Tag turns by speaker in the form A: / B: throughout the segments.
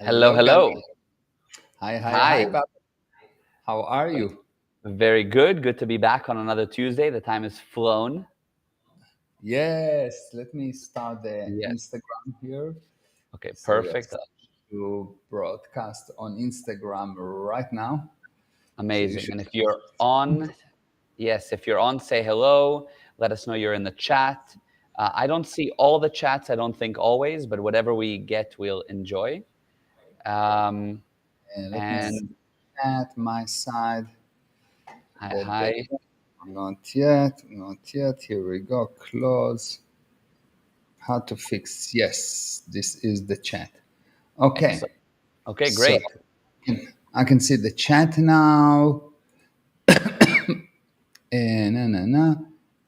A: Hello,
B: Hello, Gabby.
A: hello.
B: Hi,
A: Hi.
B: Bob. How are you?
A: Very good. Good to be back on another Tuesday. The time has flown.
B: Yes, let me start the
A: Yes.
B: Instagram here.
A: Okay,
B: So we are
A: perfect.
B: starting to broadcast on Instagram right now. So you
A: Amazing.
B: should.
A: And if you're on, yes, if you're on, say hello. Let us know you're in the chat. I don't see all the chats, I don't think always, but whatever we get, we'll enjoy. Um,
B: Let me see
A: and
B: at my side.
A: hi,
B: Da, da,
A: hi.
B: da. Not yet, not yet. Here we go. Close. How to fix? Yes, this is the chat. Okay,
A: Excellent. Okay,
B: so
A: great.
B: I can see the chat now.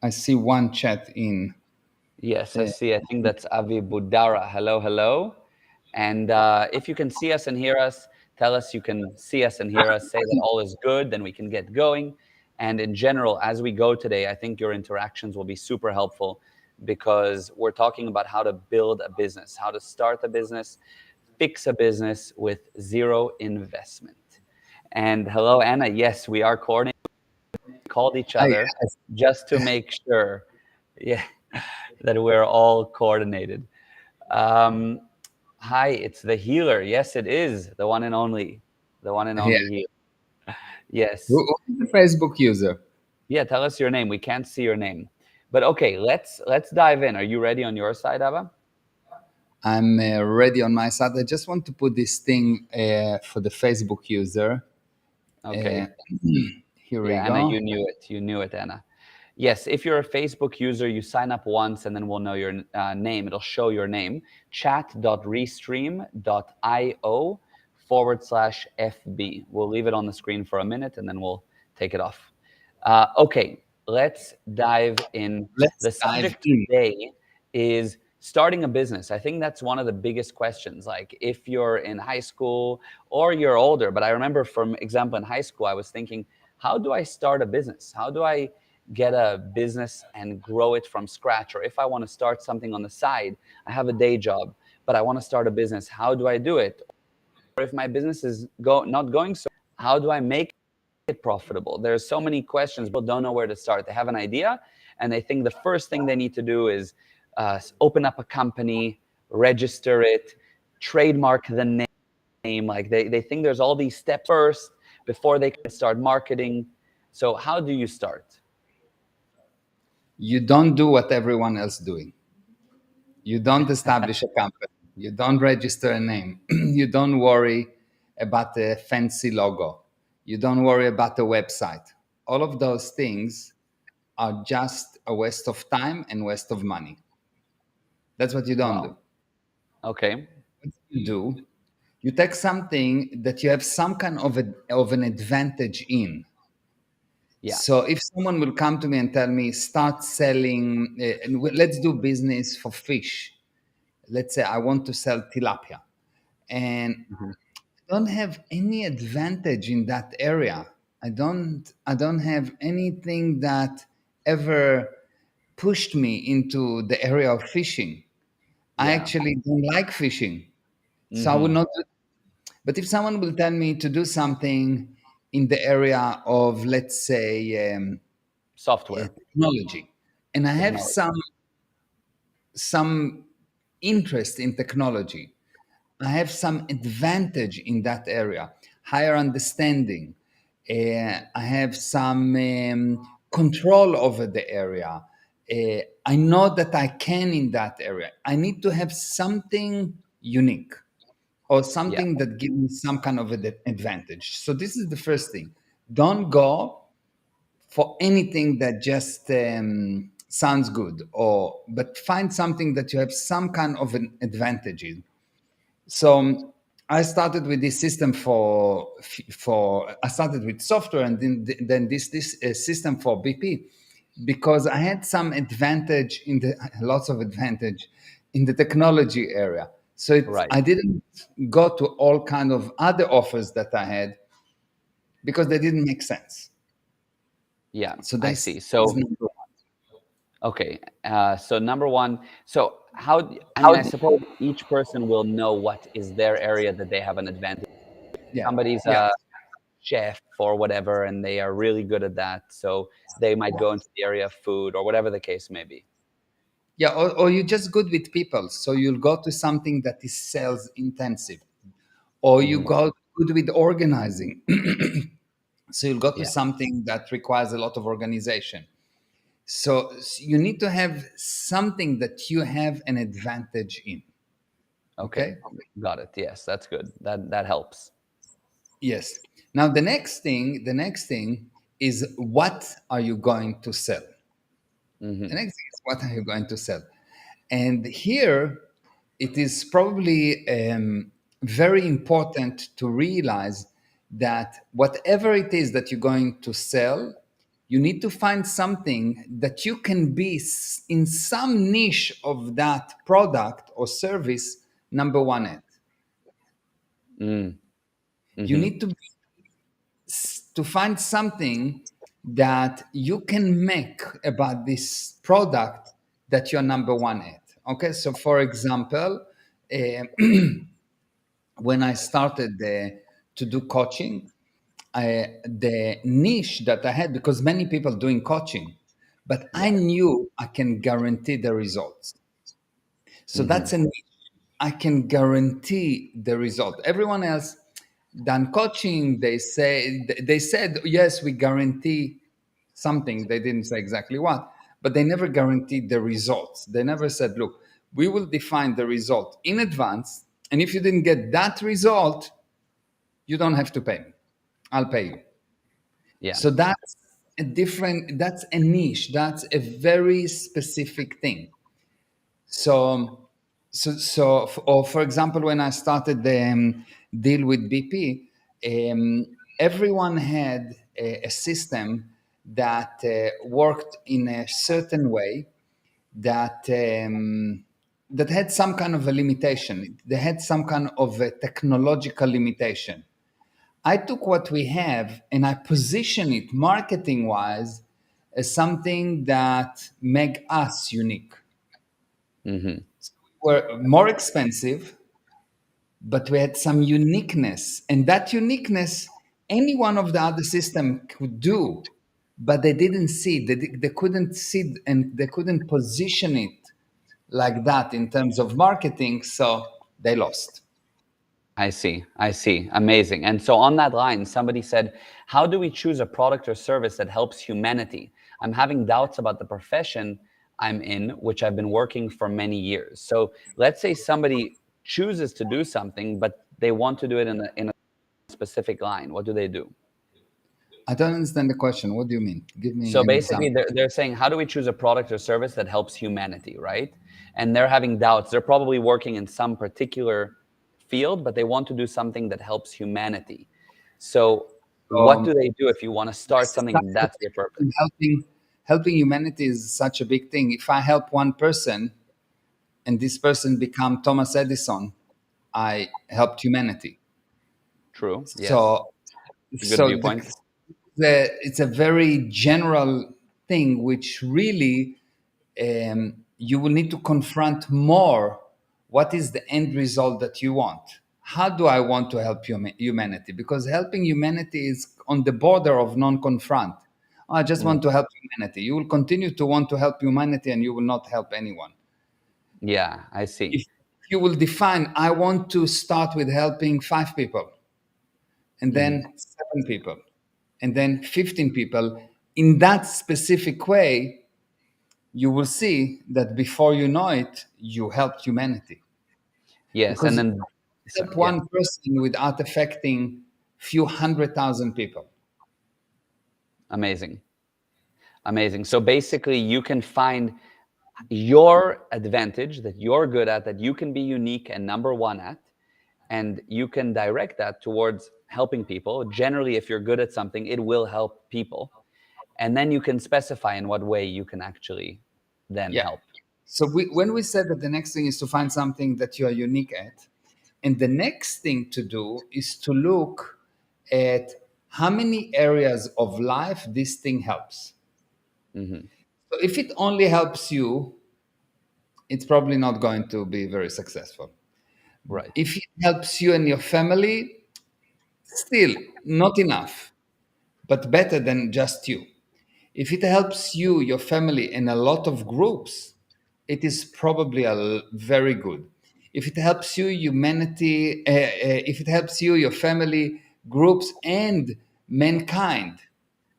B: I see one chat in.
A: Yes, I
B: Uh,
A: see. I think that's Avi Budara. Hello, hello. And if you can see us and hear us, tell us you can see us and hear us. Say that all is good, then we can get going. And in general, as we go today, I think your interactions will be super helpful because we're talking about how to build a business, how to start a business, fix a business with zero investment. And hello, Anna. Yes, we are coordinating. We called each
B: I,
A: other just to make sure, yeah, that we're all coordinated. Um, Hi, it's the healer. Yes, it is the one and only, the one and
B: yeah.
A: only healer. Yes.
B: Who is the Facebook user?
A: Yeah, tell us your name. We can't see your name. But okay, let's dive in. Are you ready on your side, Abba?
B: I'm ready on my side. I just want to put this thing for the Facebook user. Uh,
A: Okay.
B: here we
A: Yeah, Anna,
B: go.
A: you knew it. You knew it, Anna. Yes, if you're a Facebook user, you sign up once and then we'll know your name. It'll show your name. Chat.restream.io/FB. We'll leave it on the screen for a minute and then we'll take it off. Okay, let's dive in.
B: Let's
A: The
B: dive
A: subject
B: in.
A: today is starting a business. I think that's one of the biggest questions. Like if you're in high school or you're older, but I remember, from example, in high school, I was thinking, how do I start a business? How do I get a business and grow it from scratch? Or if I want to start something on the side, I have a day job, but I want to start a business, how do I do it? Or if my business is not going so, how do I make it profitable? There's so many questions. People don't know where to start. They have an idea and they think the first thing they need to do is open up a company, register it, trademark the name. Like they think there's all these steps first before they can start marketing. So how do you start?
B: You don't do what everyone else doing. You don't establish a company. You don't register a name. You don't worry about a fancy logo. You don't worry about a website. All of those things are just a waste of time and waste of money. That's what you don't do.
A: Wow. Okay.
B: What you do, you take something that you have some kind of an advantage in.
A: Yeah.
B: So if someone will come to me and tell me, start selling, let's do business for fish. Let's say I want to sell tilapia, and
A: Mhm.
B: I don't have any advantage in that area. I don't have anything that ever pushed me into the area of fishing. I
A: Yeah.
B: actually don't like fishing. So I would
A: Hmm.
B: not do. But if someone will tell me to do something in the area of, let's say,
A: Software
B: technology, and I have
A: technology.
B: some interest in technology, I have some advantage in that area, higher understanding. I have some control over the area. I know that I can in that area. I need to have something unique or
A: Yeah.
B: something that gives me some kind of an advantage. So this is the first thing. Don't go for anything that just sounds good, or but find something that you have some kind of an advantage in. So I started with this system for I started with software, and then this system for BP, because I had some advantage in the lots of advantage in the technology area. So
A: Right.
B: I didn't go to all kind of other offers that I had because they didn't make sense.
A: Yeah.
B: So
A: I
B: this
A: see.
B: is
A: So
B: number one.
A: Okay. So number one, so I mean, I suppose each person will know what is their area that they have an advantage.
B: Yeah,
A: Somebody's
B: yeah,
A: a chef or whatever, and they are really good at that. So they might go into the area of food or whatever the case may be.
B: yeah. Or you're just good with people, so you'll go to something that is sales intensive, or you
A: Hmm.
B: go good with organizing. So you'll go to
A: Yeah.
B: something that requires a lot of organization. So you need to have something that you have an advantage in.
A: Okay.
B: Okay.
A: Got it. Yes, that's good. That helps.
B: Yes. Now the next thing is, what are you going to sell? The
A: Hmm.
B: next thing is, what are you going to sell? And here it is probably very important to realize that whatever it is that you're going to sell, you need to find something that you can be in some niche of that product or service number one at.
A: Mm.
B: You
A: Hmm.
B: need to find something that you can make about this product that you're number one at. Okay, so for example, uh, when I started to do coaching, the niche that I had, because many people doing coaching, but I
A: Yeah.
B: knew I can guarantee the results. So
A: Hmm.
B: that's a niche. I can guarantee the result. Everyone else done coaching, they said yes, we guarantee something. They didn't say exactly what, but they never guaranteed the results. They never said, look, we will define the result in advance, and if you didn't get that result, you don't have to pay me. I'll pay you.
A: Yeah.
B: So that's a niche. That's a very specific thing. So, or for example, when I started the deal with BP, everyone had a system that worked in a certain way that that had some kind of a limitation. They had some kind of a technological limitation. I took what we have and I position it marketing wise as something that make us unique.
A: Hmm.
B: Were more expensive, but we had some uniqueness. And that uniqueness, any one of the other system could do, but they didn't see it. They couldn't see it, and they couldn't position it like that in terms of marketing. So they lost.
A: I see. I see. Amazing. And so on that line, somebody said, how do we choose a product or service that helps humanity? I'm having doubts about the profession I'm in, which I've been working for many years. So let's say somebody chooses to do something, but they want to do it in a specific line. What do they do?
B: I don't understand the question. What do you mean? Give me
A: So
B: an
A: basically,
B: example.
A: they're saying, how do we choose a product or service that helps humanity, right? And they're having doubts. They're probably working in some particular field, but they want to do something that helps humanity. So, what do
B: Um,
A: they do if you want to start
B: this is
A: something that's your purpose?
B: helping humanity is such a big thing. If I help one person and this person become Thomas Edison, I helped humanity.
A: True. Yes.
B: So,
A: It's a good viewpoint.
B: it's a very general thing, which really you will need to confront more. What is the end result that you want? How do I want to help humanity? Because helping humanity is on the border of non-confront. I just
A: Mm.
B: want to help humanity. You will continue to want to help humanity, and you will not help anyone.
A: Yeah, I see.
B: If you will define, I want to start with helping 5 people, and
A: Hmm.
B: then 7 people, and then 15 people, in that specific way, you will see that before you know it, you helped humanity.
A: Yes, and
B: Because you
A: then,
B: help
A: yeah,
B: one person without affecting few 100,000 people.
A: amazing, amazing. So basically, you can find your advantage that you're good at, that you can be unique and number one at, and you can direct that towards helping people. Generally, if you're good at something, it will help people, and then you can specify in what way you can actually then
B: Yeah.
A: help.
B: So when we said that the next thing is to find something that you are unique at, and the next thing to do is to look at how many areas of life this thing helps.
A: Hmm.
B: So if it only helps you, it's probably not going to be very successful.
A: Right.
B: If it helps you and your family, still not enough, but better than just you. If it helps you, your family, and a lot of groups, it is probably very good. If it helps you, humanity, if it helps you, your family, groups, and mankind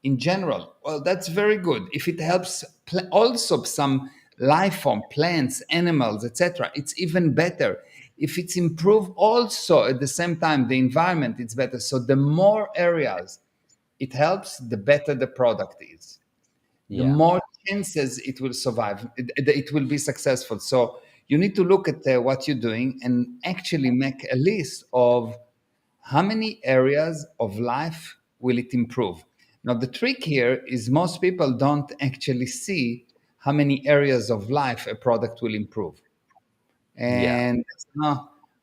B: in general, well, that's very good. If it helps also some life form, plants, animals, etc., it's even better. If it's improve also at the same time the environment, it's better. So the more areas it helps, the better the product is, the
A: Yeah.
B: more chances it will survive, it will be successful. So you need to look at what you're doing and actually make a list of how many areas of life will it improve. Now the trick here is most people don't actually see how many areas of life a product will improve,
A: Yeah.
B: and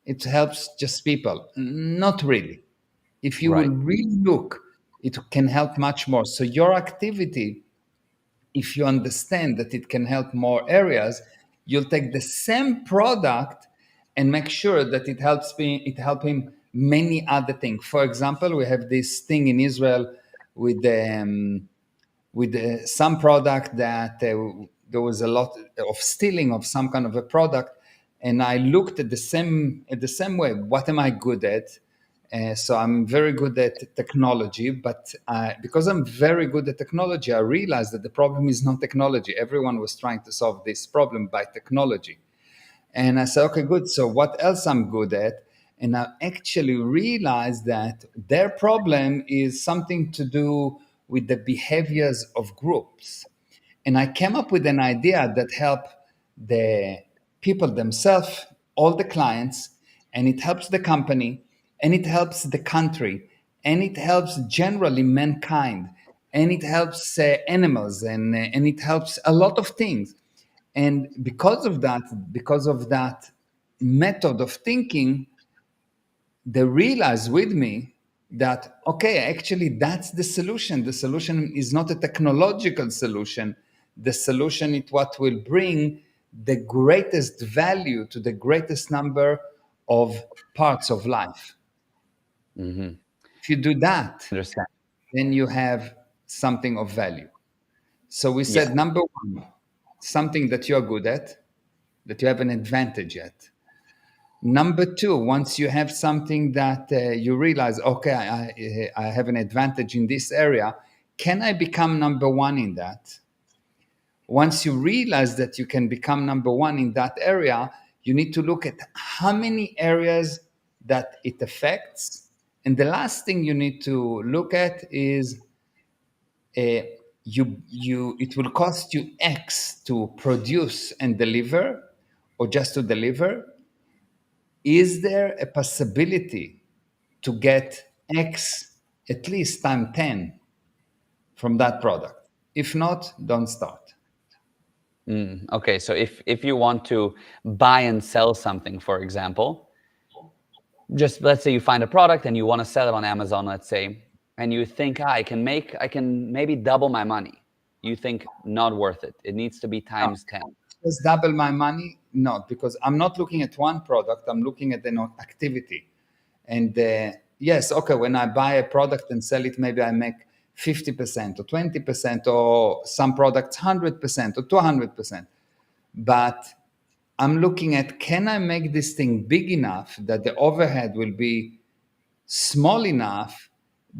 B: it helps just people, not really. If you will
A: Right.
B: really look, it can help much more. So your activity, if you understand that it can help more areas, you'll take the same product and make sure that it help him many other things. For example, we have this thing in Israel with some product that there was a lot of stealing of some kind of a product, and I looked at the same way. What am I good at? So I'm very good at technology, but because I'm very good at technology, I realized that the problem is not technology. Everyone was trying to solve this problem by technology. And I said, okay, good. So what else I'm good at? And I actually realized that their problem is something to do with the behaviors of groups. And I came up with an idea that helped the people themselves, all the clients, and it helps the company, and it helps the country, and it helps generally mankind, and it helps animals, and it helps a lot of things. And because of that method of thinking, they realize with me that, okay, actually that's the solution. The solution is not a technological solution. The solution is what will bring the greatest value to the greatest number of parts of life.
A: Mm-hmm.
B: If you do that,
A: Understand.
B: then you have something of value. So we
A: Yeah.
B: said number one, something that you're good at, that you have an advantage at. Number two, once you have something that you realize, okay, I have an advantage in this area, can I become number one in that? Once you realize that you can become number one in that area, you need to look at how many areas that it affects. And the last thing you need to look at is uh, it will cost you X to produce and deliver, or just to deliver. Is there a possibility to get X at least time 10 from that product? If not, don't start.
A: Okay. So if you want to buy and sell something, for example, just let's say you find a product and you want to sell it on Amazon, let's say, and you think, I can maybe double my money. You think not worth it. It needs to be
B: No.
A: times 10.
B: Just double my money? No, because I'm not looking at one product, I'm looking at an activity. And yes, okay, when I buy a product and sell it, maybe I make 50% or 20%, or some products 100% or 200%. But I'm looking at, can I make this thing big enough that the overhead will be small enough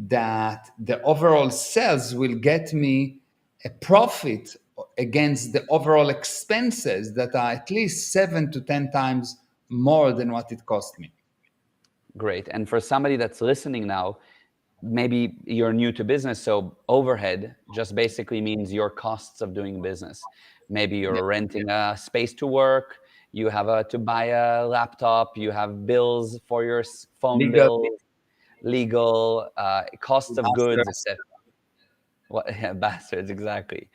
B: that the overall sales will get me a profit against the overall expenses that are at least 7 to 10 times more than what it cost me.
A: Great. And for somebody that's listening now, maybe you're new to business, so overhead just basically means your costs of doing business. Maybe
B: Yeah.
A: you're renting a space to work, you have to buy a laptop, you have bills for your phone
B: Legal
A: bill, legal, cost of goods,
B: masters.
A: etc. What? Yeah, bastards, exactly.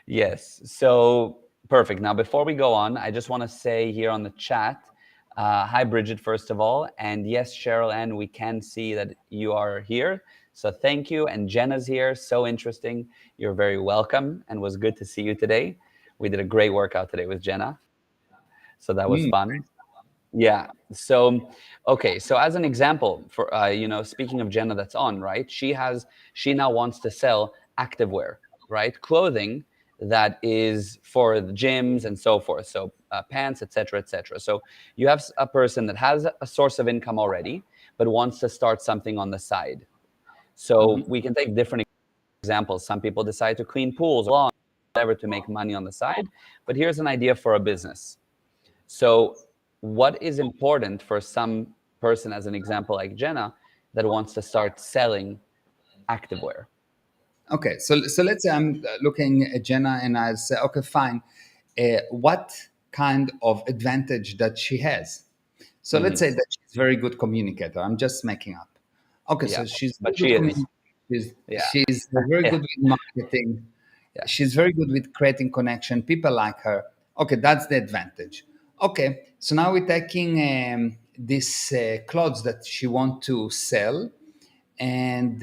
A: Yes. So perfect. Now, before we go on, I just want to say here on the chat, hi, Bridget, first of all. And yes, Cheryl Ann, we can see that you are here. So thank you. And Jenna's here. So interesting. You're very welcome, and was good to see you today. We did a great workout today with Jenna. So that was
B: Mm,
A: fun. Yeah. So, okay. So as an example, for speaking of Jenna, that's on, right? She now wants to sell activewear, right? Clothing that is for the gyms and so forth. So pants, etc., etc. So you have a person that has a source of income already, but wants to start something on the side. So
B: mhm.
A: we can take different examples. Some people decide to clean pools or whatever to make money on the side. But here's an idea for a business. So, what is important for some person, as an example, like Jenna, that wants to start selling activewear?
B: Okay, so let's say I'm looking at Jenna and I say, okay, fine. What kind of advantage that she has? So let's say
A: Hmm.
B: that she's very good communicator. I'm just making up. Okay,
A: Yeah,
B: so she's very
A: but
B: good
A: she is.
B: communicator.
A: Yeah,
B: She's very
A: yeah,
B: good with marketing.
A: yeah.
B: She's very good with creating connection. People like her. Okay, that's the advantage. Okay, so now we're taking this clothes that she want to sell, and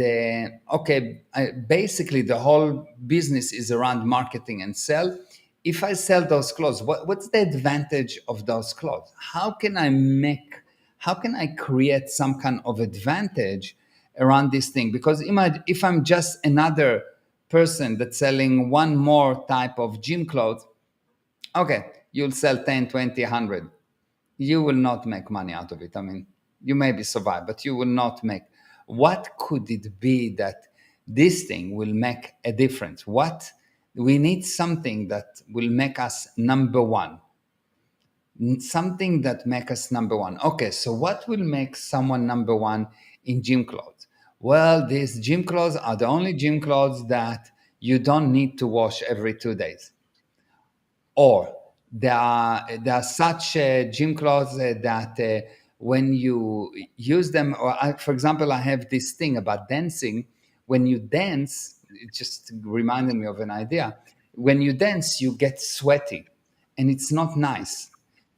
B: okay, basically the whole business is around marketing and sell. If I sell those clothes, what's the advantage of those clothes? How can I create some kind of advantage around this thing? Because imagine if I'm just another person that's selling one more type of gym clothes. Okay, you'll sell 10, 20, 100. You will not make money out of it. I mean, you maybe survive, but you will not make. What could it be that this thing will make a difference? What we need something that will make us number one, something that make us number one. Okay, so what will make someone number one in gym clothes? Well, these gym clothes are the only gym clothes that you don't need to wash every 2 days, or there are such gym clothes that when you use them, or for example, I have this thing about dancing. When you dance, it just reminded me of an idea. When you dance, you get sweaty, and it's not nice.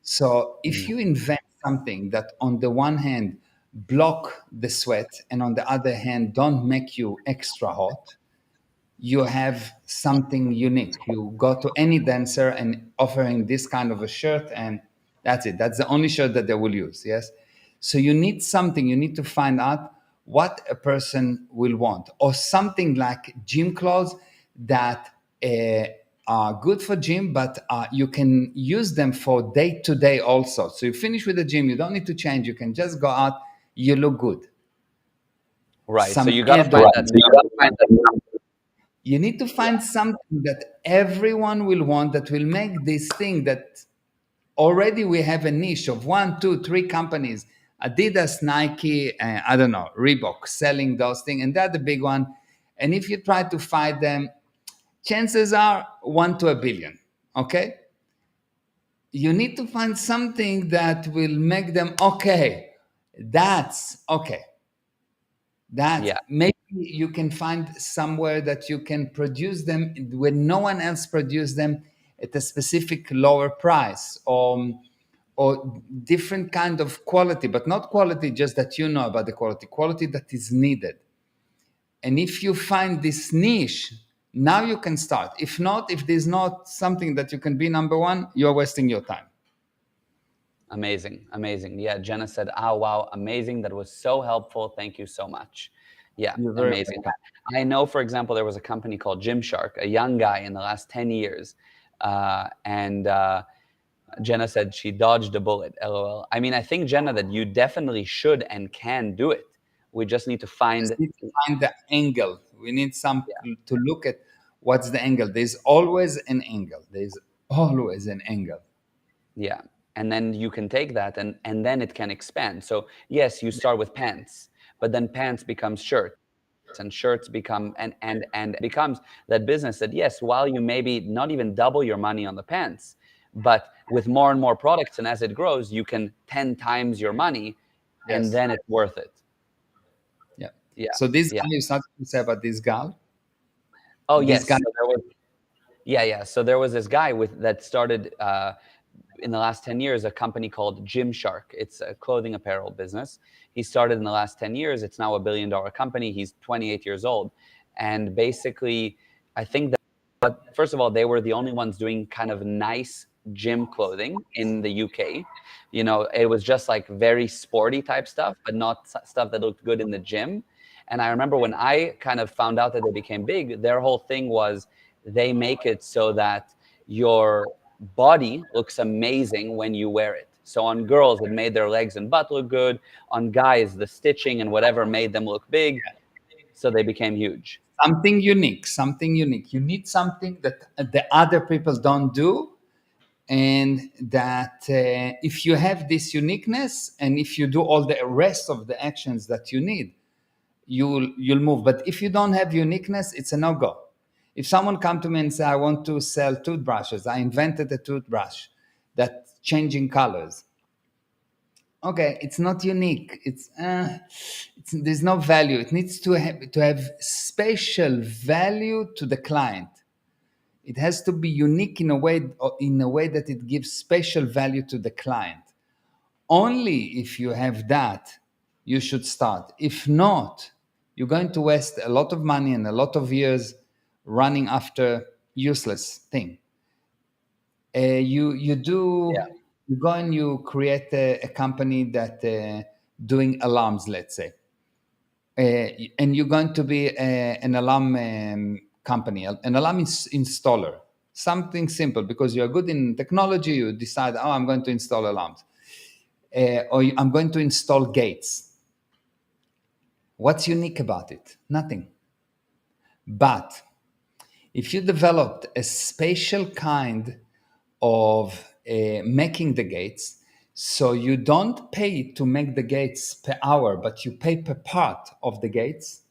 B: So if
A: Mm.
B: you invent something that on the one hand block the sweat and on the other hand don't make you extra hot, you have something unique. You go to any dancer and offering this kind of a shirt, and that's it. That's the only shirt that they will use. Yes. So you need something. You need to find out what a person will want, or something like gym clothes that are good for gym, but you can use them for day to day also. So you finish with the gym, you don't need to change. You can just go out. You look good.
A: Right. So
B: Some
A: you got to
B: add
A: find
B: on.
A: that number.
B: You need to find something that everyone will want, that will make this thing that already we have a niche of one, two, three companies, Adidas, Nike, I don't know, Reebok, selling those things, and they're the big one. And if you try to fight them, chances are 1 to 1 billion. Okay, you need to find something that will make them okay. That's okay. That
A: Yeah.
B: maybe you can find somewhere that you can produce them when no one else produce them at a specific lower price, or different kind of quality, but not quality just that you know about the quality that is needed. And if you find this niche, now you can start. If not, if there's not something that you can be number one, you're wasting your time.
A: Amazing. Amazing. Yeah. Jenna said, "Oh, wow. Amazing. That was so helpful. Thank you so much." Yeah.
B: You're very
A: Amazing.
B: welcome.
A: I know, for example, there was a company called Gymshark, a young guy in the last 10 years. And Jenna said she dodged a bullet. LOL. I mean, I think, Jenna, that you definitely should and can do it. We just need to
B: Just
A: find,
B: need to find the angle. We need some
A: yeah,
B: to look at what's the angle. There's always an angle. There's always an angle.
A: yeah. And then you can take that, and then it can expand. So yes, you start with pants, but then pants becomes shirts, and shirts become, and becomes that business that, yes, while you maybe not even double your money on the pants, but with more and more products, and as it grows, you can 10 times your money, and
B: Yes.
A: then it's worth it.
B: Yeah.
A: Yeah.
B: So this
A: Yeah.
B: guy, you started to say about this guy.
A: Oh
B: This
A: yes.
B: guy.
A: So there was, yeah, yeah. So there was this guy with that started in the last 10 years a company called Gymshark. It's a clothing apparel business. He started in the last 10 years. It's now $1 billion company. He's 28 years old. And basically, I think that, but first of all, they were the only ones doing kind of nice gym clothing in the UK. You know, it was just like very sporty type stuff, but not stuff that looked good in the gym. And I remember when I kind of found out that they became big, their whole thing was they make it so that your body looks amazing when you wear it. So on girls, it made their legs and butt look good. On guys, the stitching and whatever made them look big. So they became huge.
B: Something unique, something unique. You need something that the other people don't do, and that if you have this uniqueness, and if you do all the rest of the actions that you need, you'll move. But if you don't have uniqueness, it's a no-go. If someone come to me and say, I want to sell toothbrushes, I invented a toothbrush that's changing colors. Okay, it's not unique. There's no value. It needs to have spatial value to the client. It has to be unique in a way that it gives spatial value to the client. Only if you have that, you should start. If not, you're going to waste a lot of money and a lot of years running after useless thing. You
A: Yeah.
B: do you go and you create a company that doing alarms, let's say, and you're going to be an alarm company, an alarm installer, something simple, because you're good in technology. You decide, oh, I'm going to install alarms, or I'm going to install gates. What's unique about it? Nothing. But if you developed a spatial kind of making the gates, so you don't pay to make the gates per hour, but you pay per part of the gates,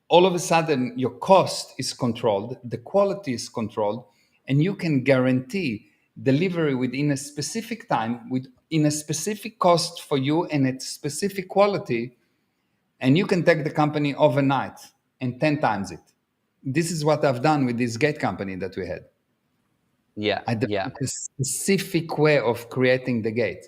B: all of a sudden your cost is controlled, the quality is controlled, and you can guarantee delivery within a specific time, in a specific cost for you and at specific quality, and you can take the company overnight and 10 times it. This is what I've done with this gate company that we had.
A: Yeah.
B: I
A: Yeah.
B: developed a specific way of creating the gate.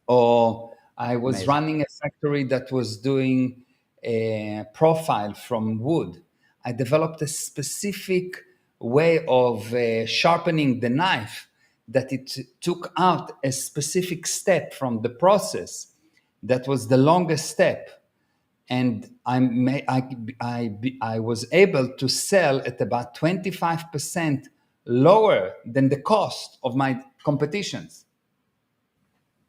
B: Or I was
A: Amazing.
B: running a factory that was doing a profile from wood. I developed a specific way of sharpening the knife that it took out a specific step from the process that was the longest step. And I was able to sell at about 25% lower than the cost of my competitions.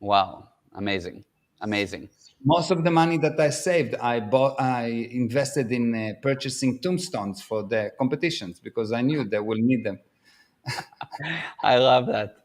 A: Wow. Amazing. Amazing.
B: Most of the money that I saved, I invested in purchasing tombstones for the competitions because I knew they will need them.
A: I love that.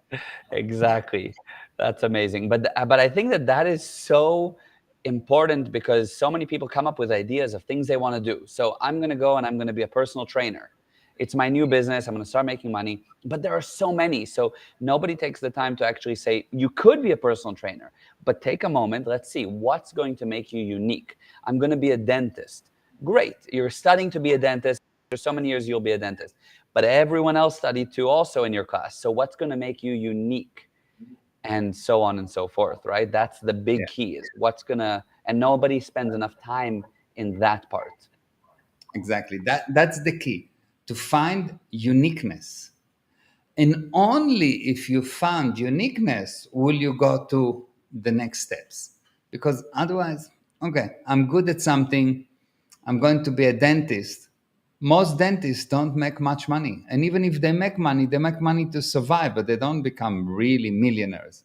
A: Exactly. That's amazing. But I think that that is so important because so many people come up with ideas of things they want to do. So I'm going to go and I'm going to be a personal trainer. It's my new business. I'm going to start making money. But there are so many. So nobody takes the time to actually say, you could be a personal trainer, but take a moment. Let's see what's going to make you unique. I'm going to be a dentist. Great. You're studying to be a dentist. For so many years, you'll be a dentist. But everyone else studied too also in your class. So what's going to make you unique? And so on and so forth, right? That's the
B: Yeah,
A: big key is what's going to, and nobody spends enough time in that part.
B: exactly. That's the key, to find uniqueness. And only if you found uniqueness will you go to the next steps. Because otherwise, okay, I'm good at something, I'm going to be a dentist. Most dentists don't make much money. And even if they make money to survive, but they don't become really millionaires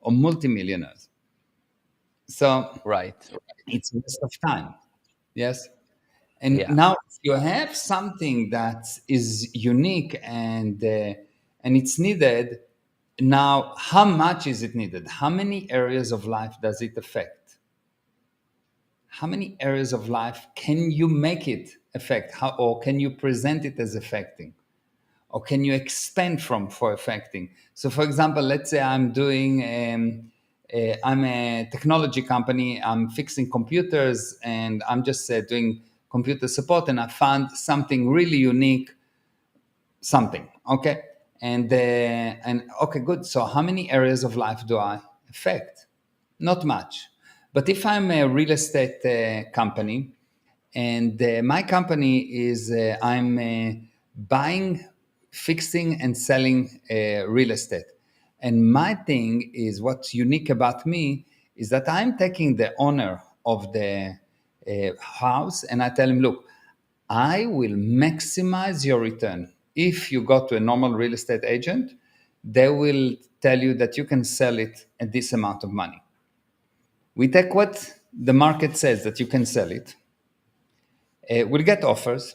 B: or multimillionaires. So
A: Right.
B: it's a waste of time. Yes. And
A: Yeah.
B: now, if you have something that is unique and it's needed, now how much is it needed? How many areas of life does it affect? How many areas of life can you make it affect? Or can you present it as affecting? Or can you expand from for affecting? So, for example, let's say I'm a technology company. I'm fixing computers, and I'm just doing computer support. And I found something really unique, something, okay. And okay, good. So how many areas of life do I affect? Not much. But if I'm a real estate company, and my company is I'm buying, fixing, and selling real estate. And my thing is, what's unique about me is that I'm taking the owner of the house and I tell him, look, I will maximize your return. If you go to a normal real estate agent, they will tell you that you can sell it at this amount of money. We take what the market says that you can sell it. We'll get offers,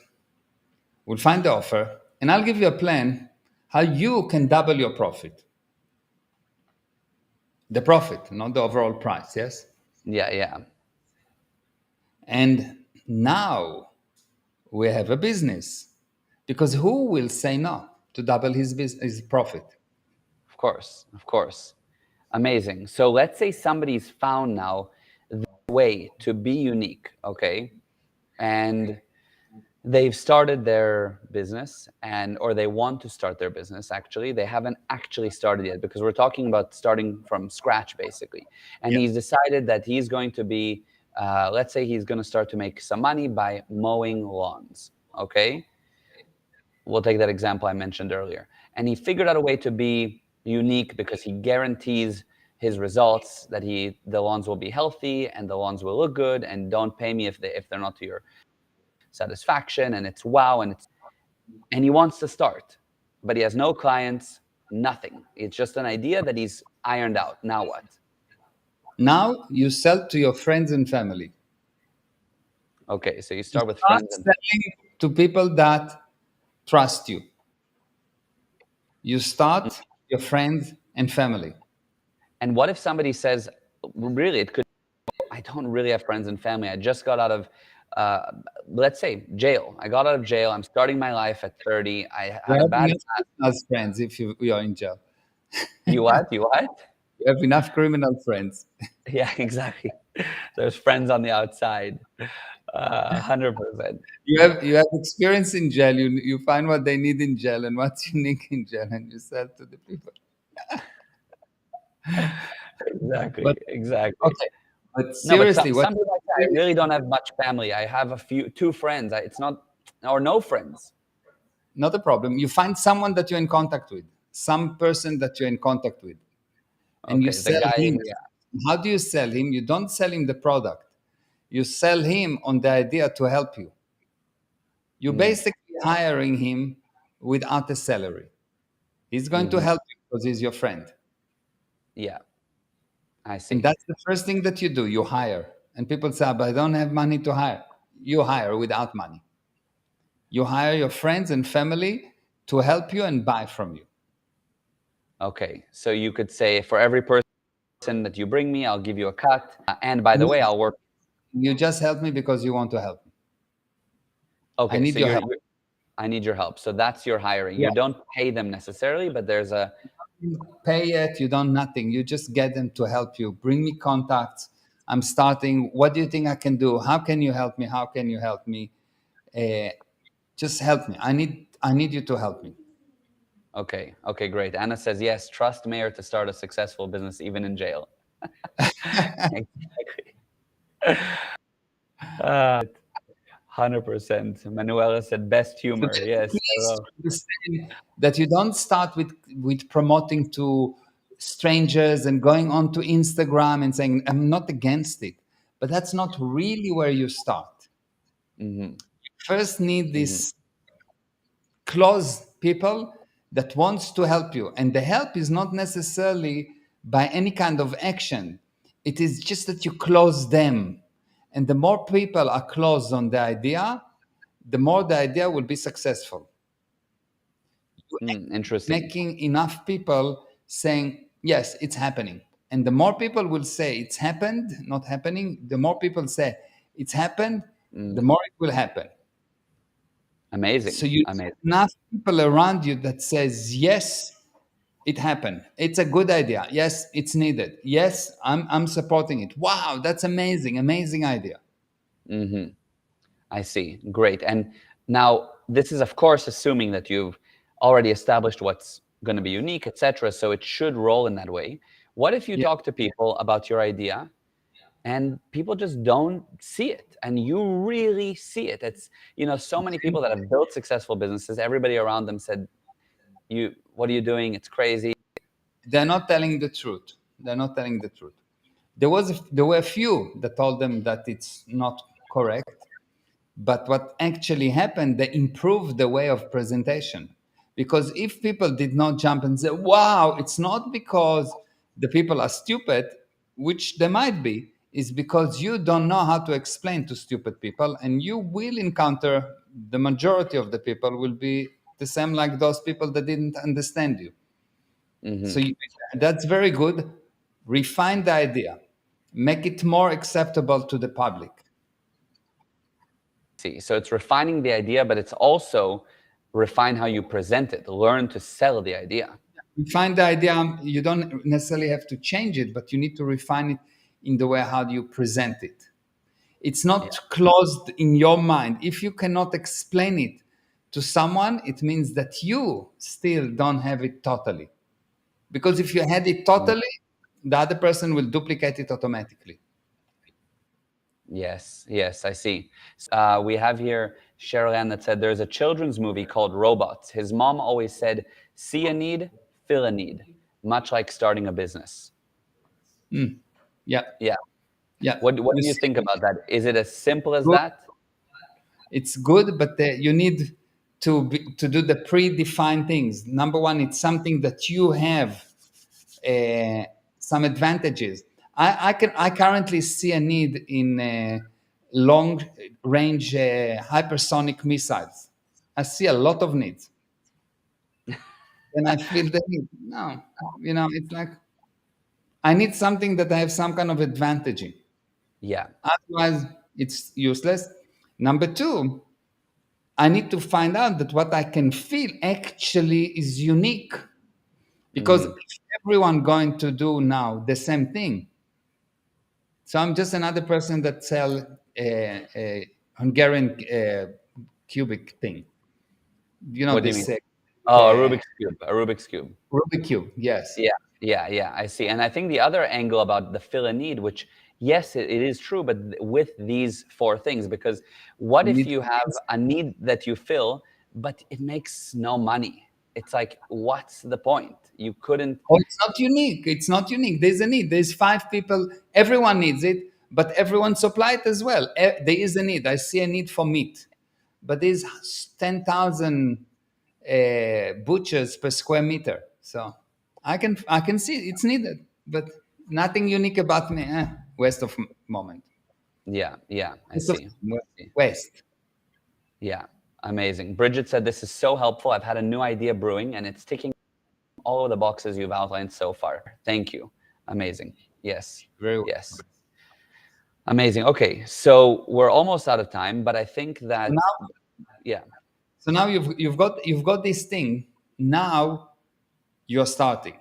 B: we'll find the offer, and I'll give you a plan how you can double your profit. The profit, not the overall price, yes?
A: Yeah, yeah.
B: And now we have a business. Because who will say no to double his profit?
A: Of course, of course. Amazing. So let's say somebody's found now the way to be unique, okay? And they've started their business or they want to start their business. Actually, they haven't actually started yet, because we're talking about starting from scratch basically. And
B: Yeah.
A: he's decided that he's going to be let's say he's going to start to make some money by mowing lawns, okay? We'll take that example I mentioned earlier. And he figured out a way to be unique because he guarantees his results, that the lawns will be healthy and the lawns will look good, and don't pay me if they're not to your satisfaction, and it's wow, and he wants to start, but he has no clients, nothing. It's just an idea that he's ironed out. Now what?
B: Now you sell to your friends and family.
A: Okay, so you
B: You
A: start with
B: start
A: friends and
B: selling to people that trust you. You start your friends and family.
A: what if somebody says, really, it could, I don't really have friends and family. I just got out of uh, let's say jail. I got out of jail. I'm starting my life at 30. I
B: You
A: had a
B: have
A: bad
B: enough
A: past.
B: as friends if you are in jail.
A: You what? You what?
B: You have enough criminal friends.
A: Yeah, exactly. There's friends on the outside. 100%.
B: You have experience in jail. You find what they need in jail and what's unique in jail, and you sell to the people.
A: Exactly,
B: But
A: exactly.
B: okay, but
A: No, but
B: seriously, what
A: some people like that, I really don't have much family. I have two friends. It's not, or no friends.
B: not a problem. You find someone that you're in contact with, some person that you're in contact with, and you
A: Okay, the
B: sell
A: guy,
B: him.
A: yeah.
B: How do you sell him? You don't sell him the product. You sell him on the idea to help you. You're
A: Mm,
B: basically hiring him without a salary. He's going to
A: hmm.
B: help you because he's your friend.
A: Yeah, I
B: And
A: see.
B: that's the first thing that you do. You hire. And people say, but I don't have money to hire. You hire without money. You hire your friends and family to help you and buy from you.
A: Okay, so you could say, for every person that you bring me, I'll give you a cut. And by the
B: No,
A: way, I'll work.
B: you just help me because you want to help me. I
A: Okay, so
B: need your help.
A: I need your help. So that's your hiring.
B: Yeah.
A: You don't pay them necessarily, but there's a,
B: You don't pay it, you don't nothing. You just get them to help you. Bring me contacts. I'm starting. What do you think I can do? How can you help me? How can you help me? Uh, just help me. I need you to help me.
A: okay, okay, great. Anna says, yes, trust Mayor to start a successful business even in jail. Exactly. 100%. Manuela said, best
B: So
A: humor.
B: just
A: Yes, I
B: please
A: will.
B: understand that you don't start with promoting to strangers and going onto Instagram and saying I'm not against it, but that's not really where you start.
A: Hmm.
B: First, need
A: Hmm.
B: this close people that wants to help you, and the help is not necessarily by any kind of action. It is just that you close them, and the more people are closed on the idea, the more the idea will be successful.
A: Interesting.
B: Making enough people saying yes, it's happening, and the more people will say it's happened, not happening, the more people say it's happened,
A: Mm,
B: the more it will happen. So
A: amazing.
B: you need
A: Amazing.
B: enough people around you that says yes, it happened, it's a good idea, yes, it's needed, yes, I'm supporting it, wow, that's amazing, amazing idea.
A: Hmm. I see. Great. And now this is, of course, assuming that you've already established what's going to be unique, etc. So it should roll in that way. What if you
B: Yeah,
A: talk to people about your idea and people just don't see it, and you really see it? It's, so many people that have built successful businesses, everybody around them said, what are you doing? It's crazy.
B: they're not telling the truth. They're not telling the truth. There were a few that told them that it's not correct, but what actually happened, they improved the way of presentation. Because if people did not jump and say, wow, it's not because the people are stupid, which they might be, is because you don't know how to explain to stupid people, and you will encounter the majority of the people will be the same like those people that didn't understand you. So
A: Hmm.
B: that's very good. Refine the idea, make it more acceptable to the public.
A: See, so it's refining the idea, but it's also refine how you present it, learn to sell the idea.
B: Refine the idea. You don't necessarily have to change it, but you need to refine it in the way how you present it. It's
A: Yeah.
B: not closed in your mind. If you cannot explain it to someone, it means that you still don't have it totally. Because if you had it totally, the other person will duplicate it automatically.
A: Yes, yes, I see. We have here Cheryl Ann that said there's a children's movie called Robots. His mom always said, see a need, fill a need, much like starting a business.
B: Yeah,
A: Yeah.
B: yeah.
A: What
B: You
A: do you
B: see,
A: think about that? Is it as simple as
B: good.
A: that?
B: It's good, but you need to do the predefined things. Number one, it's something that you have uh, some advantages. I currently see a need in long range hypersonic missiles. I see a lot of needs. And I feel the need. No, it's like I need something that I have some kind of advantage in.
A: Yeah.
B: Otherwise, it's useless. Number two, I need to find out that what I can feel actually is unique. Because
A: Hmm.
B: if everyone going to do now the same thing, so I'm just another person that sell a Hungarian cubic thing.
A: What do you
B: This
A: mean? Oh, a
B: uh,
A: Rubik's Cube, a Rubik's Cube.
B: Rubik cube. Yes,
A: Yeah, yeah, yeah, I see. And I think the other angle about the fill a need, which, yes, it is true, but with these four things, because what
B: you
A: if
B: need.
A: you have a need that you fill, but it makes no money? It's like, what's the point? You couldn't.
B: Oh, it's not unique. It's not unique. There's a need. There's five people. Everyone needs it, but everyone supply it as well. There is a need. I see a need for meat, but there's 10,000 butchers per square meter. So I can see it's needed, but nothing unique about me. Waste of moment.
A: Yeah, yeah, I
B: Waste of
A: see.
B: time.
A: I see.
B: Waste.
A: Yeah, amazing. Bridget said, this is so helpful. I've had a new idea brewing, and it's ticking all of the boxes you've outlined so far. Thank you. Amazing. Yes,
B: Very well.
A: yes. Amazing. Okay, so we're almost out of time, but I think
B: So
A: that,
B: now,
A: yeah,
B: you've got this thing. Now you're starting.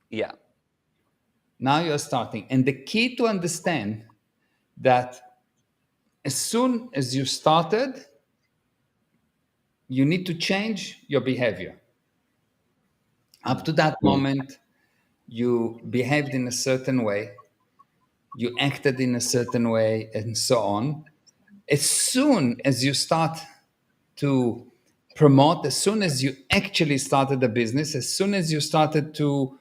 A: yeah,
B: Now you're starting. And the key to understand that as soon as you started, you need to change your behavior. Up
A: mm,
B: to that moment, you behaved in a certain way, you acted in a certain way, and so on. As soon as you start to promote, as soon as you actually started a business, as soon as you started to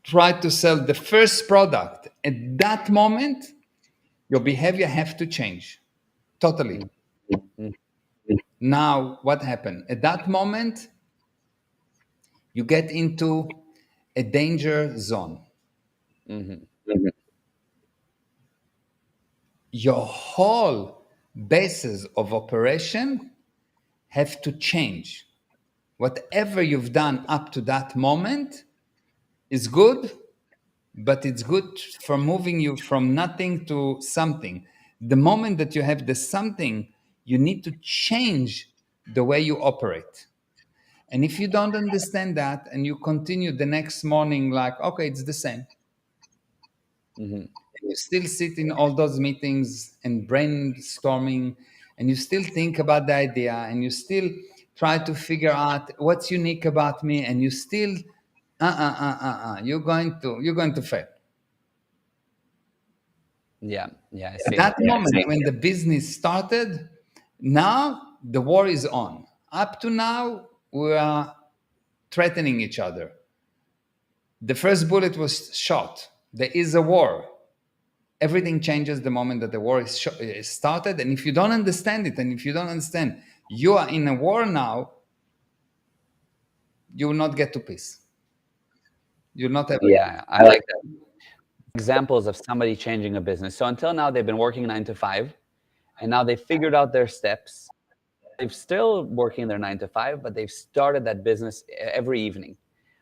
B: try to sell the first product, at that moment, your behavior have to change totally.
A: mm, mm,
B: Now, what happened? At that moment, you get into a danger zone.
A: mhm,
B: Your whole basis of operation have to change. Whatever you've done up to that moment is good, but it's good for moving you from nothing to something. The moment that you have the something, you need to change the way you operate. And if you don't understand that and you continue the next morning like, okay, it's the same,
A: mhm,
B: you still sit in all those meetings and brainstorming, and you still think about the idea, and you still try to figure out what's unique about me, and you still, you're going to fail.
A: Yeah, yeah, I
B: At
A: see.
B: that moment when the business started, now the war is on. Up to now, we are threatening each other. The first bullet was shot. There is a war. Everything changes the moment that the war is started. And if you don't understand it, and if you don't understand you are in a war now, you will not get to peace. You'll not have a peace.
A: Yeah, I like that. Examples of somebody changing a business. So until now, they've been working 9 to 5, and now they've figured out their steps. They've still working their 9 to 5, but they've started that business every evening.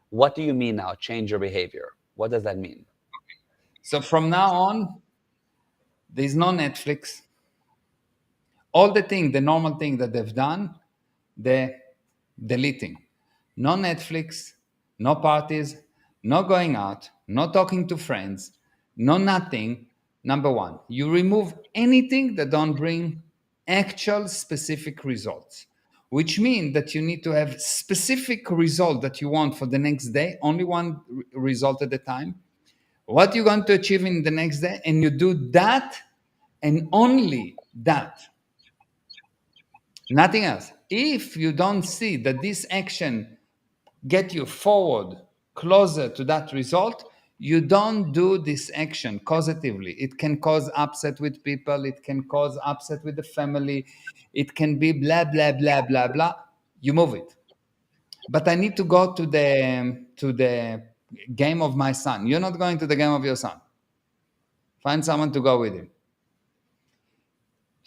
A: What do you mean now? Change your behavior. What does that mean?
B: So from now on, there's no Netflix. All the thing, the normal thing that they've done, they're deleting. No Netflix, no parties, no going out, no talking to friends, no nothing. Number one, you remove anything that don't bring actual specific results, which mean that you need to have specific result that you want for the next day, only one result at a time. What you're going to achieve in the next day, and you do that and only that, nothing else. If you don't see that this action get you forward closer to that result, you don't do this action causatively. It can cause upset with people, it can cause upset with the family, it can be blah blah blah blah blah. You move it. But I need to go to the game of my son. You're not going to the game of your son. Find someone to go with him.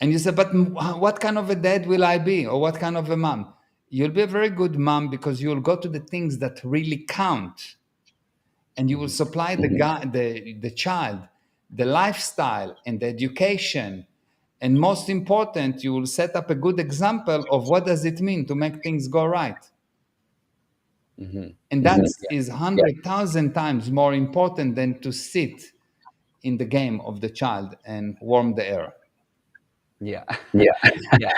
B: And you say, but what kind of a dad will I be? Or what kind of a mom? You'll be a very good mom because you'll go to the things that really count, and you will supply the child the lifestyle and the education. And most important, you will set up a good example of what does it mean to make things go right. And that is 100,000 times more important than to sit in the game of the child and warm the air.
A: Yeah. Yeah.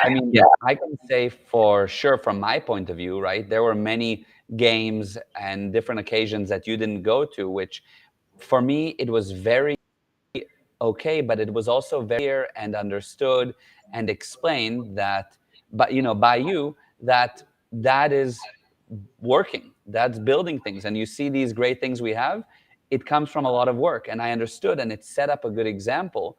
A: I mean, I can say for sure from my point of view, right? There were many games and different occasions that you didn't go to, which for me, it was very okay, but it was also very clear and understood and explained that, but by you, that is working, that's building things, and you see these great things we have, it comes from a lot of work, and I understood, and it set up a good example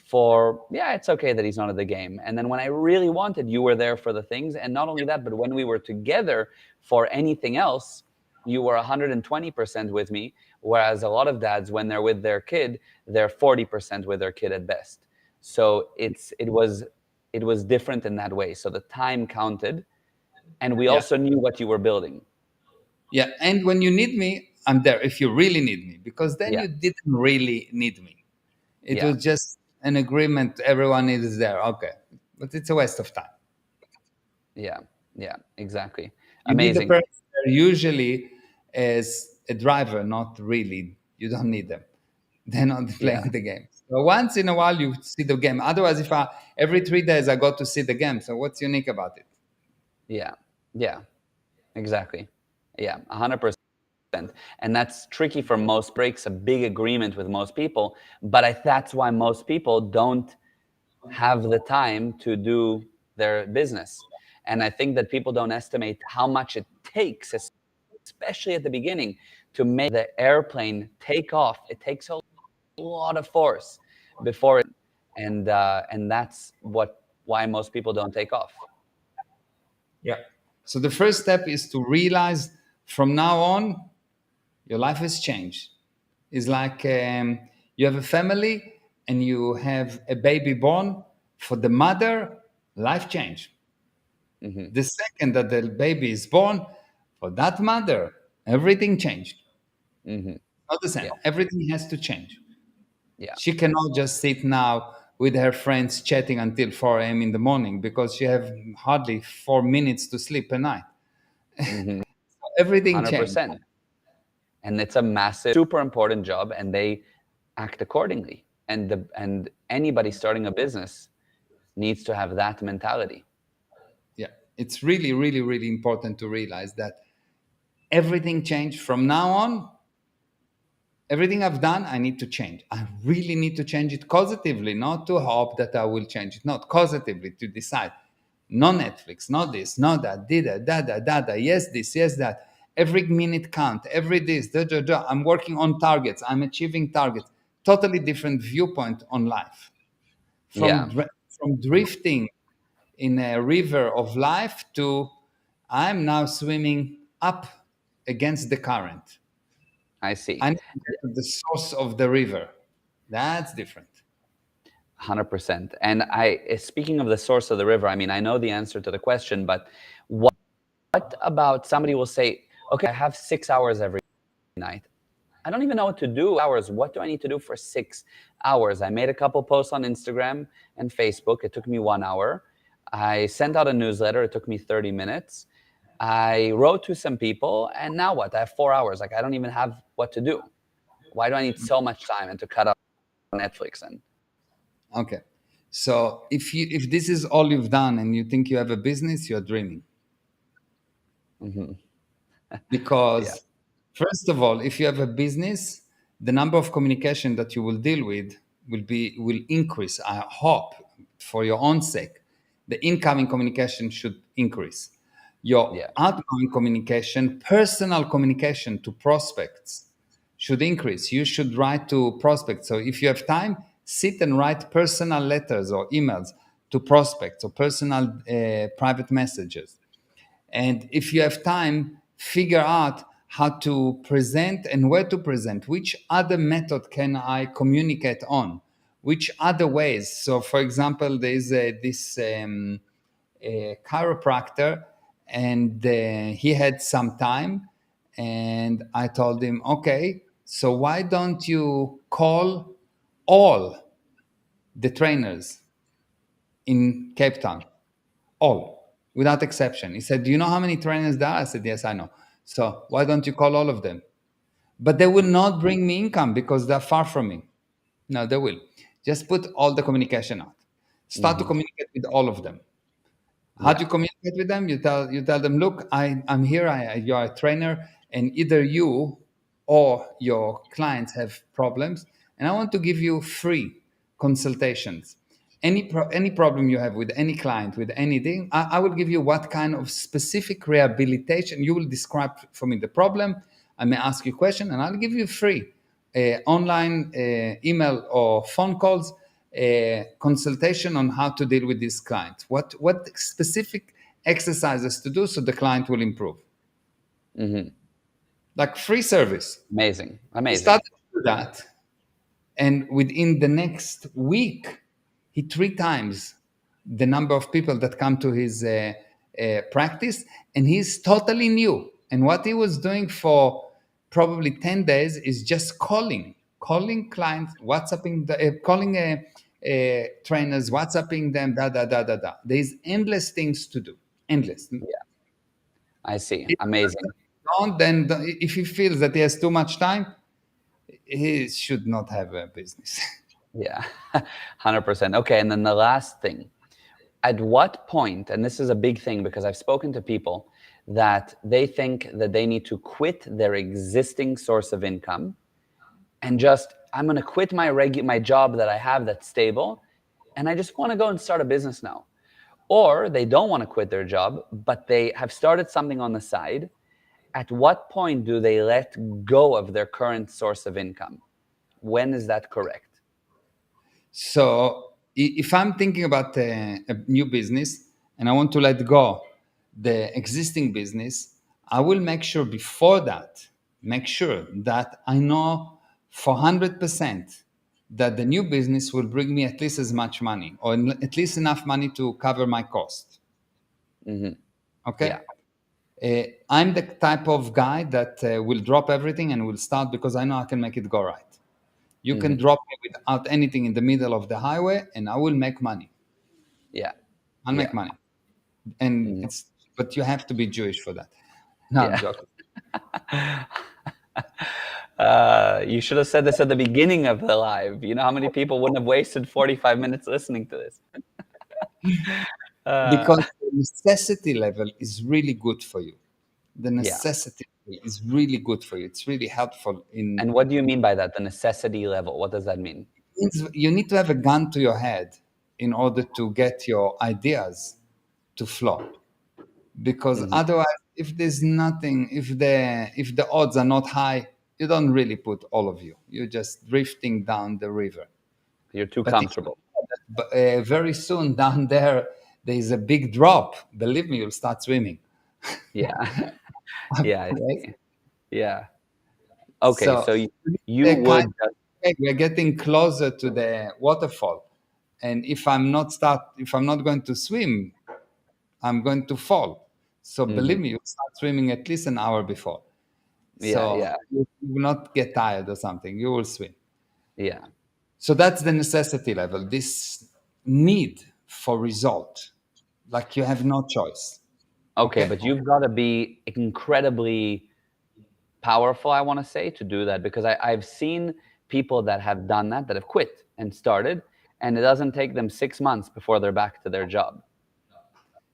A: for, yeah, it's okay that he's not at the game. And then when I really wanted, you were there for the things, and not only that, but when we were together for anything else, you were 120% with me. Whereas a lot of dads, when they're with their kid, they're 40% with their kid at best. So it was different in that way. So the time counted, and we
B: Yeah.
A: also knew what you were building.
B: Yeah. And when you need me, I'm there if you really need me, because then
A: Yeah,
B: you didn't really need me. It
A: yeah,
B: was just an agreement. Everyone is there. Okay. But it's a waste of time.
A: yeah, yeah, exactly.
B: You need the
A: Amazing.
B: person there usually as a driver, not really. You don't need them. They're not
A: Yeah,
B: playing the game. So once in a while you see the game. Otherwise, if I every 3 days I go to see the game. So what's unique about it?
A: yeah, yeah, exactly. Yeah, 100%. And that's tricky for most, breaks a big agreement with most people. But that's why most people don't have the time to do their business. And I think that people don't estimate how much it takes, especially at the beginning, to make the airplane take off. It takes a lot of force before it, and that's why most people don't take off.
B: Yeah. So the first step is to realize from now on, your life has changed. It's like you have a family and you have a baby born. For the mother, life changed. The second that the baby is born, for that mother, everything changed.
A: Hmm.
B: Not the same.
A: Yeah,
B: Everything has to change.
A: yeah,
B: She cannot just sit now with her friends chatting until 4 a.m. in the morning because she have hardly 4 minutes to sleep a night.
A: hmm,
B: Everything changed.
A: 100%. And it's a massive, super important job, and they act accordingly. And anybody starting a business needs to have that mentality.
B: Yeah. It's really, really, really important to realize that everything changed from now on. Everything I've done, I need to change. I really need to change it positively, not to hope that I will change it. Not positively, to decide. No Netflix, no this, no that, did that, da, yes, this, yes, that. Every minute count, every this, da, da, da. I'm working on targets. I'm achieving targets. Totally different viewpoint on life.
A: Yeah,
B: From drifting in a river of life to I'm now swimming up against the current.
A: I see.
B: I need to get to the source of the river. That's different.
A: 100%. And speaking of the source of the river, I mean, I know the answer to the question, but what about somebody will say, okay, I have 6 hours every night. I don't even know what to do hours. What do I need to do for 6 hours? I made a couple posts on Instagram and Facebook. It took me 1 hour. I sent out a newsletter. It took me 30 minutes. I wrote to some people, and now what? I have 4 hours. Like, I don't even have what to do. Why do I need so much time and to cut out Netflix? And
B: Okay. So if this is all you've done and you think you have a business, you're dreaming.
A: yeah,
B: Because first of all, if you have a business, the number of communication that you will deal with will increase. I hope for your own sake, the incoming communication should increase. Your
A: yeah,
B: outgoing communication, personal communication to prospects should increase. You should write to prospects. So if you have time, sit and write personal letters or emails to prospects or personal private messages. And if you have time, figure out how to present and where to present. Which other method can I communicate on? Which other ways? So, for example, there is this a chiropractor, and he had some time, and I told him, okay, so why don't you call all the trainers in Cape Town? All, without exception. He said, do you know how many trainers there are? I said, yes, I know. So why don't you call all of them? But they will not bring me income because they're far from me. No, they will. Just put all the communication out. Start to communicate with all of them. How do
A: yeah,
B: you communicate with them? You tell them, look, I'm here. You're a trainer, and either you or your clients have problems, and I want to give you free consultations. Any problem you have with any client, with anything, I will give you what kind of specific rehabilitation. You will describe for me the problem. I may ask you a question, and I'll give you free online email or phone calls consultation on how to deal with this client. What specific exercises to do so the client will improve. Like free service.
A: amazing,
B: He
A: amazing.
B: started to do that, and within the next week, he 3 times the number of people that come to his practice, and he's totally new. And what he was doing for probably 10 days is just calling clients, WhatsApping, calling trainers, WhatsApping them, da da da da da. There's endless things to do, endless.
A: Yeah, I see.
B: If
A: Amazing.
B: then if he feels that he has too much time, he should not have a business.
A: Yeah, 100%. Okay, and then the last thing, at what point, and this is a big thing because I've spoken to people that they think that they need to quit their existing source of income and just, I'm going to quit my job that I have that's stable, and I just want to go and start a business now. Or they don't want to quit their job, but they have started something on the side. At what point do they let go of their current source of income? When is that correct?
B: So if I'm thinking about a new business and I want to let go the existing business, I will make sure before that, make sure that I know for 100% that the new business will bring me at least as much money or at least enough money to cover my cost. Okay?
A: Yeah.
B: I'm the type of guy that will drop everything and will start because I know I can make it go right. You can drop me without anything in the middle of the highway, and I will make money.
A: Yeah.
B: I'll
A: Yeah.
B: make money, and but you have to be Jewish for that. No, I'm
A: Yeah.
B: joking.
A: You should have said this at the beginning of the live. You know how many people wouldn't have wasted 45 minutes listening to this?
B: Because necessity level is really good for you. The
A: Yeah.
B: necessity is really good for you. It's really helpful in
A: And what do you mean by that? The necessity level. What does that mean?
B: means you need to have a gun to your head in order to get your ideas to flow. Because
A: Hmm.
B: otherwise, if there's nothing, if the odds are not high, you don't really put all of you. You're just drifting down the river.
A: You're too
B: But if you
A: comfortable.
B: know that, very soon down there is a big drop. Believe me, you'll start swimming.
A: Yeah. Yeah, I
B: Right?
A: see. Yeah. Okay,
B: So
A: so you
B: kind
A: would just,
B: of, we're getting closer to the waterfall, and if I'm not going to swim, I'm going to fall. So
A: mhm.
B: believe me, you start swimming at least an hour before.
A: Yeah,
B: So
A: yeah,
B: you will not get tired or something. You will swim.
A: yeah.
B: So that's the necessity level. This need for result, like you have no choice.
A: Okay,
B: Okay.
A: but you've got to be incredibly powerful, I want to say, to do that because I've seen people that have done that, that have quit and started, and it doesn't take them 6 months before they're back to their job.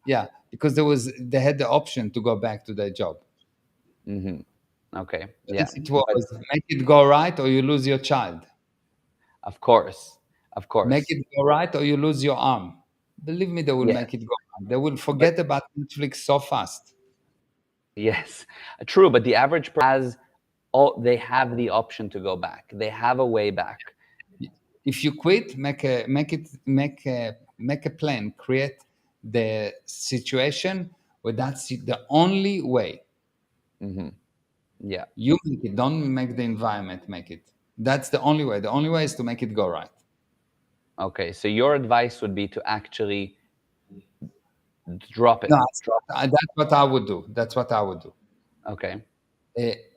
B: Yeah, because they had the option to go back to their job.
A: Hmm. Okay, yeah,
B: If it
A: but
B: was make it go right or you lose your child,
A: of course, of
B: make
A: course,
B: it go right or you lose your arm. Believe me, they will
A: yes,
B: make it go right. They will
A: but
B: forget about Netflix so fast.
A: yes, true. But the average person has, oh, they have the option to go back. They have a way back.
B: If you quit, make a plan, create the situation where that's the only way.
A: Hmm. Yeah.
B: You make it, don't make the environment make it. That's the only way. The only way is to make it go right.
A: Okay, so your advice would be to actually drop it.
B: No,
A: Drop.
B: that's what I would do. That's what I would do.
A: Okay.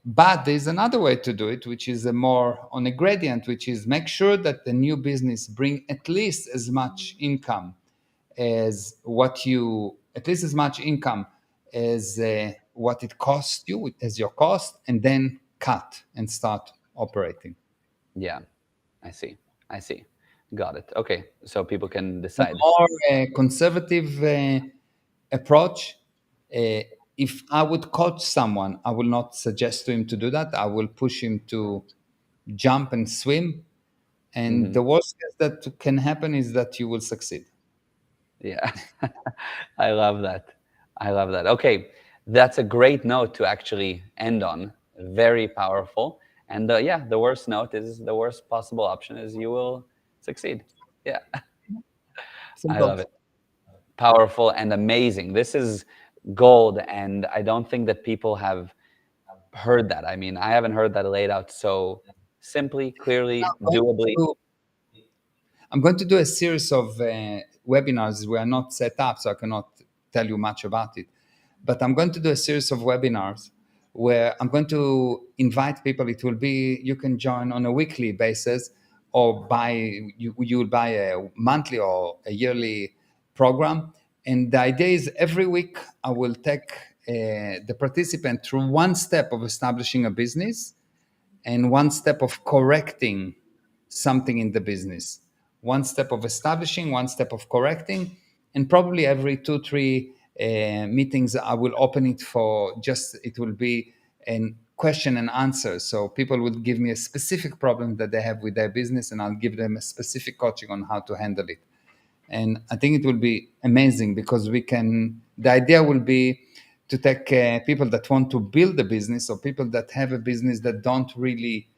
B: But there's another way to do it, which is a more on a gradient, which is make sure that the new business bring at least as much income as what you, at least as much income as what it costs you as your cost, and then cut and start operating.
A: Yeah, I see. I see. Got it. Okay, so people can
B: A
A: decide.
B: more conservative approach. If I would coach someone, I will not suggest to him to do that. I will push him to jump and swim. And
A: Hmm.
B: the worst case that can happen is that you will succeed.
A: Yeah, I love that. I love that. Okay, that's a great note to actually end on. Very powerful. And yeah, the worst note is the worst possible option is you will succeed. Yeah, I love
B: Simple.
A: it. Powerful and amazing. This is gold, and I don't think that people have heard that. I mean, I haven't heard that laid out so simply, clearly,
B: I'm going
A: doably.
B: to I'm going to do a series of webinars. We are not set up, so I cannot tell you much about it. But I'm going to do a series of webinars where I'm going to invite people. It will be you can join on a weekly basis, or you will buy a monthly or a yearly program. And the idea is every week I will take the participant through one step of establishing a business and one step of correcting something in the business, one step of establishing, one step of correcting, and probably every 2 3 meetings I will open it for just it will be an question and answer. So people will give me a specific problem that they have with their business, and I'll give them a specific coaching on how to handle it. And I think it will be amazing because we can. The idea will be to take people that want to build a business or people that have a business that don't really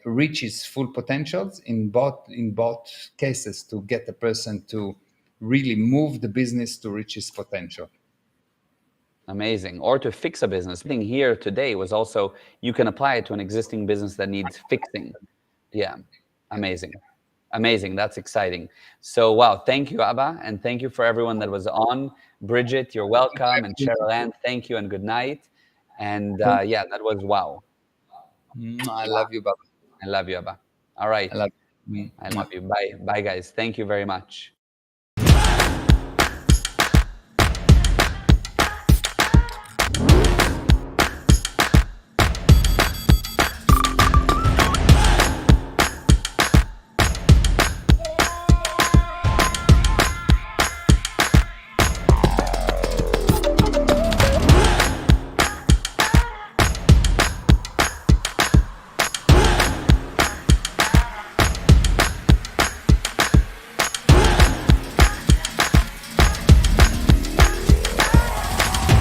B: reach its full potentials in both cases to get the person to really move the business to reach its potential.
A: Amazing. Or to fix a business. Thing here today was also you can apply it to an existing business that needs fixing. Yeah. Amazing. Amazing. That's exciting. So, wow. Thank you, Abba. And thank you for everyone that was on. Bridget, you're welcome. And Cheryl Ann, thank you and good night. And
B: Thank
A: yeah, that was wow.
B: you. I
A: Wow.
B: love you, Baba.
A: I love you, Abba. All
B: I
A: right.
B: love you.
A: I love you. Bye. Bye, guys. Thank you very much.